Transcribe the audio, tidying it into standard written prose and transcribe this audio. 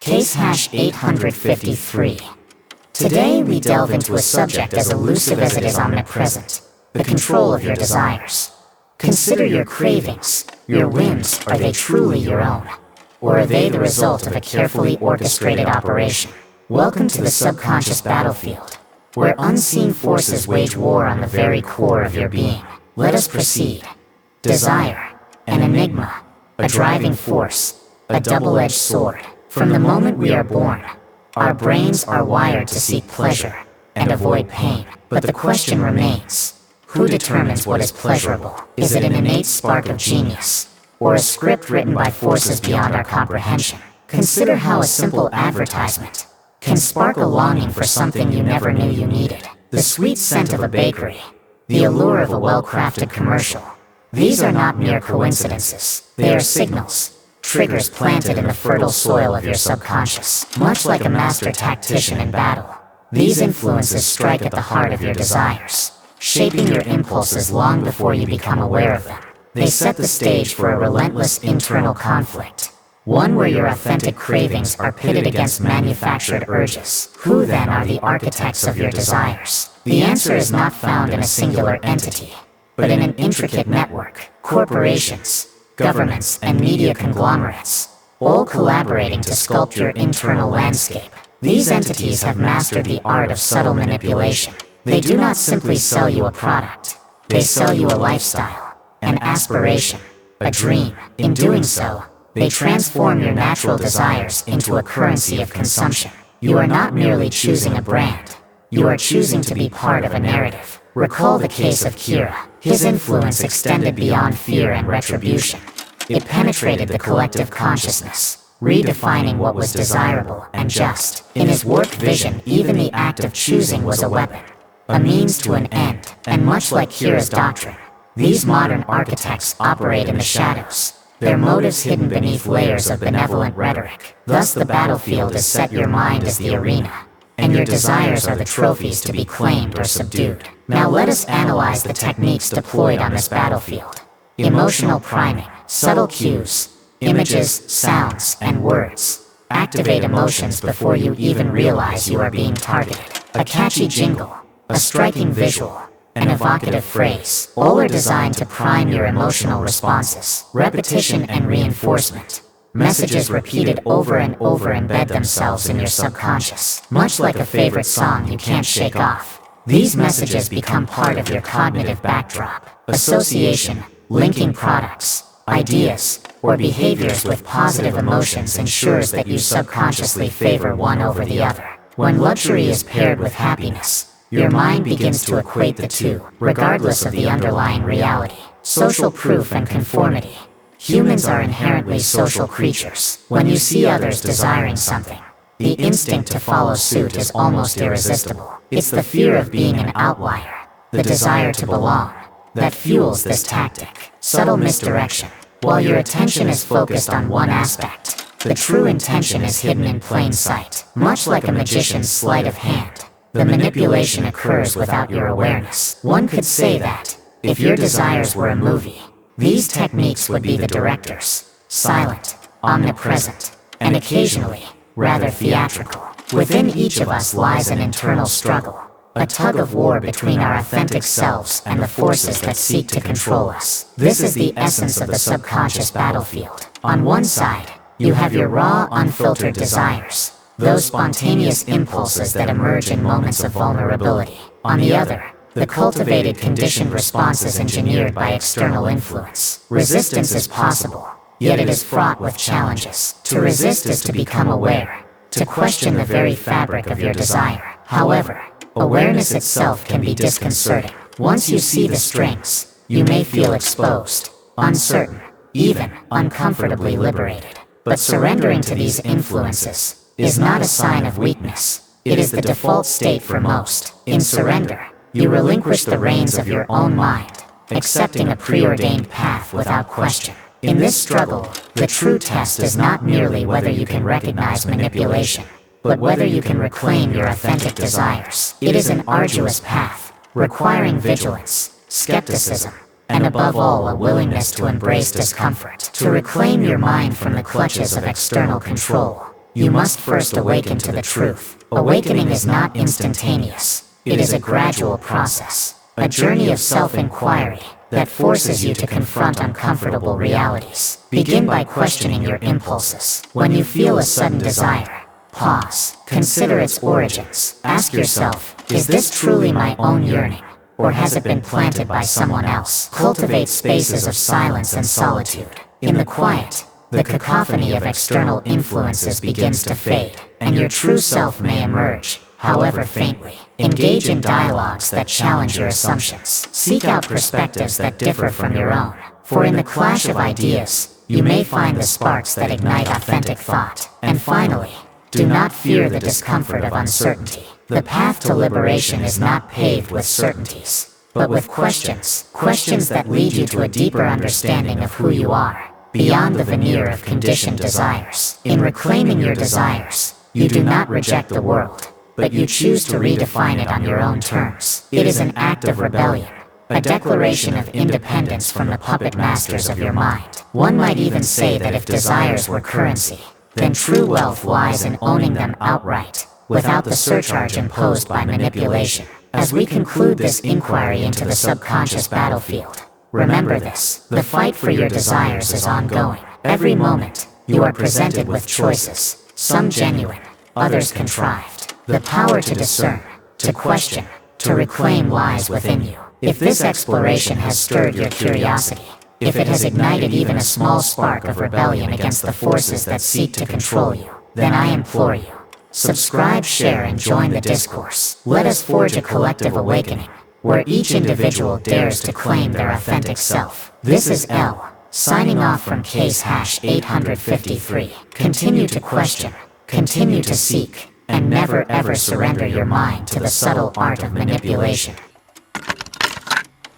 Case hash 853. Today we delve into a subject as elusive as it is omnipresent, the control of your desires. Consider your cravings, your whims, are they truly your own? Or are they the result of a carefully orchestrated operation? Welcome to the subconscious battlefield, where unseen forces wage war on the very core of your being. Let us proceed. Desire, an enigma, a driving force, a double-edged sword. From the moment we are born, our brains are wired to seek pleasure and avoid pain. But the question remains, who determines what is pleasurable? Is it an innate spark of genius, or a script written by forces beyond our comprehension? Consider how a simple advertisement can spark a longing for something you never knew you needed. The sweet scent of a bakery, the allure of a well-crafted commercial. These are not mere coincidences. They are signals, triggers planted in the fertile soil of your subconscious. Much like a master tactician in battle, these influences strike at the heart of your desires, shaping your impulses long before you become aware of them. They set the stage for a relentless internal conflict, one where your authentic cravings are pitted against manufactured urges. Who then are the architects of your desires? The answer is not found in a singular entity, but in an intricate network. Corporations, governments, and media conglomerates, all collaborating to sculpt your internal landscape. These entities have mastered the art of subtle manipulation. They do not simply sell you a product, they sell you a lifestyle, an aspiration, a dream. In doing so, they transform your natural desires into a currency of consumption. You are not merely choosing a brand, you are choosing to be part of a narrative. Recall the case of Kira. His influence extended beyond fear and retribution. It penetrated the collective consciousness, redefining what was desirable and just. In his warped vision, even the act of choosing was a weapon, a means to an end. And much like Kira's doctrine, these modern architects operate in the shadows, their motives hidden beneath layers of benevolent rhetoric. Thus the battlefield is set, your mind is the arena, and your desires are the trophies to be claimed or subdued. Now let us analyze the techniques deployed on this battlefield. Emotional priming, subtle cues, images, sounds, and words activate emotions before you even realize you are being targeted. A catchy jingle, a striking visual, an evocative phrase, all are designed to prime your emotional responses. Repetition and reinforcement, messages repeated over and over embed themselves in your subconscious, much like a favorite song you can't shake off. These messages become part of your cognitive backdrop. Association, linking products, ideas, or behaviors with positive emotions ensures that you subconsciously favor one over the other. When luxury is paired with happiness, your mind begins to equate the two, regardless of the underlying reality. Social proof and conformity. Humans are inherently social creatures. When you see others desiring something, the instinct to follow suit is almost irresistible. It's the fear of being an outlier, the desire to belong, that fuels this tactic. Subtle misdirection. While your attention is focused on one aspect, the true intention is hidden in plain sight. Much like a magician's sleight of hand, the manipulation occurs without your awareness. One could say that, if your desires were a movie, these techniques would be the directors, silent, omnipresent, and occasionally, rather theatrical. Within each of us lies an internal struggle, a tug-of-war between our authentic selves and the forces that seek to control us. This is the essence of the subconscious battlefield. On one side, you have your raw, unfiltered desires, those spontaneous impulses that emerge in moments of vulnerability. On the other, the cultivated, conditioned responses engineered by external influence. Resistance is possible, yet it is fraught with challenges. To resist is to become aware, to question the very fabric of your desire. However, awareness itself can be disconcerting. Once you see the strings, you may feel exposed, uncertain, even uncomfortably liberated. But surrendering to these influences is not a sign of weakness. It is the default state for most. In surrender, you relinquish the reins of your own mind, accepting a preordained path without question. In this struggle, the true test is not merely whether you can recognize manipulation, but whether you can reclaim your authentic desires. It is an arduous path, requiring vigilance, skepticism, and above all a willingness to embrace discomfort. To reclaim your mind from the clutches of external control, you must first awaken to the truth. Awakening is not instantaneous. It is a gradual process, a journey of self-inquiry that forces you to confront uncomfortable realities. Begin by questioning your impulses. When you feel a sudden desire, pause, consider its origins. Ask yourself, is this truly my own yearning, or has it been planted by someone else? Cultivate spaces of silence and solitude. In the quiet, the cacophony of external influences begins to fade, and your true self may emerge, however faintly. Engage in dialogues that challenge your assumptions. Seek out perspectives that differ from your own, for in the clash of ideas, you may find the sparks that ignite authentic thought. And finally, do not fear the discomfort of uncertainty. The path to liberation is not paved with certainties, but with questions. Questions that lead you to a deeper understanding of who you are, beyond the veneer of conditioned desires. In reclaiming your desires, you do not reject the world, but you choose to redefine it on your own terms. It is an act of rebellion, a declaration of independence from the puppet masters of your mind. One might even say that if desires were currency, then true wealth lies in owning them outright, without the surcharge imposed by manipulation. As we conclude this inquiry into the subconscious battlefield, remember this: the fight for your desires is ongoing. Every moment, you are presented with choices, some genuine, others contrived. The power to discern, to question, to reclaim lies within you. If this exploration has stirred your curiosity, if it has ignited even a small spark of rebellion against the forces that seek to control you, then I implore you, subscribe, share, and join the discourse. Let us forge a collective awakening, where each individual dares to claim their authentic self. This is L, signing off from case #853. Continue to question, continue to seek, and never ever surrender your mind to the subtle art of manipulation.